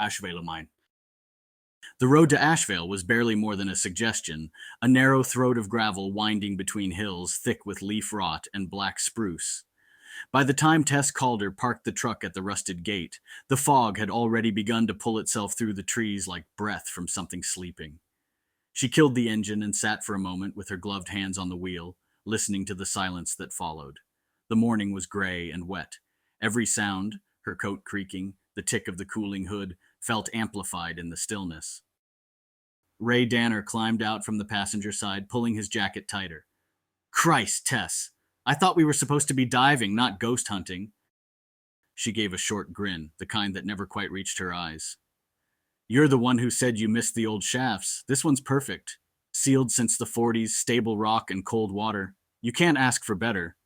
Ashvale mine. The road to Ashvale was barely more than a suggestion, a narrow throat of gravel winding between hills thick with leaf rot and black spruce. By the time Tess Calder parked the truck at the rusted gate, the fog had already begun to pull itself through the trees like breath from something sleeping. She killed the engine and sat for a moment with her gloved hands on the wheel, listening to the silence that followed. The morning was gray and wet. Every sound, her coat creaking, the tick of the cooling hood, felt amplified in the stillness. Ray Danner climbed out from the passenger side, pulling his jacket tighter. Christ, Tess! I thought we were supposed to be diving, not ghost hunting. She gave a short grin, the kind that never quite reached her eyes. You're the one who said you missed the old shafts. This one's perfect. Sealed since the 40s, stable rock and cold water. You can't ask for better.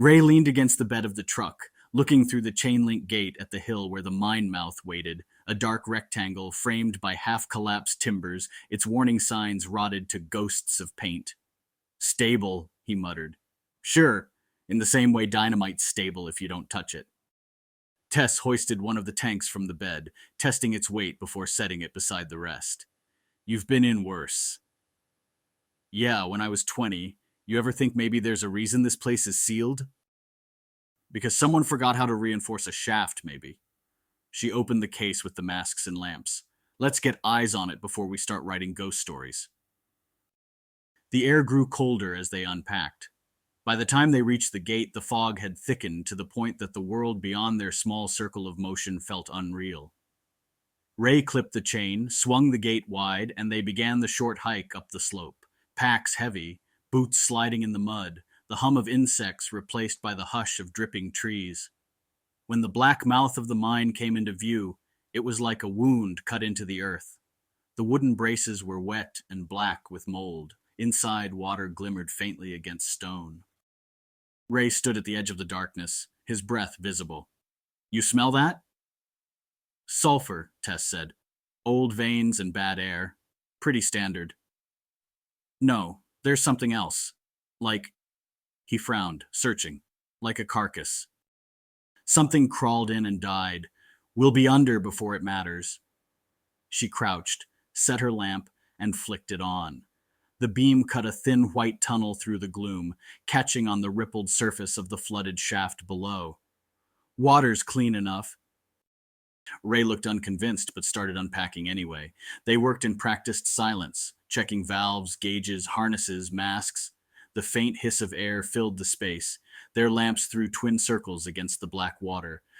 Ray leaned against the bed of the truck, looking through the chain-link gate at the hill where the mine mouth waited, a dark rectangle framed by half-collapsed timbers, its warning signs rotted to ghosts of paint. Stable, he muttered. Sure, in the same way dynamite's stable if you don't touch it. Tess hoisted one of the tanks from the bed, testing its weight before setting it beside the rest. You've been in worse. Yeah, when I was 20. You ever think maybe there's a reason this place is sealed? Because someone forgot how to reinforce a shaft, maybe. She opened the case with the masks and lamps. Let's get eyes on it before we start writing ghost stories. The air grew colder as they unpacked. By the time they reached the gate, the fog had thickened to the point that the world beyond their small circle of motion felt unreal. Ray clipped the chain, swung the gate wide, and they began the short hike up the slope. Packs heavy, boots sliding in the mud, the hum of insects replaced by the hush of dripping trees. When the black mouth of the mine came into view, it was like a wound cut into the earth. The wooden braces were wet and black with mold. Inside, water glimmered faintly against stone. Ray stood at the edge of the darkness, his breath visible. You smell that? Sulfur, Tess said. Old veins and bad air. Pretty standard. No, there's something else. Like, he frowned, searching, like a carcass. Something crawled in and died. We'll be under before it matters. She crouched, set her lamp, and flicked it on. The beam cut a thin white tunnel through the gloom, catching on the rippled surface of the flooded shaft below. Water's clean enough. Ray looked unconvinced, but started unpacking anyway. They worked in practiced silence, checking valves, gauges, harnesses, masks. The faint hiss of air filled the space. Their lamps threw twin circles against the black water.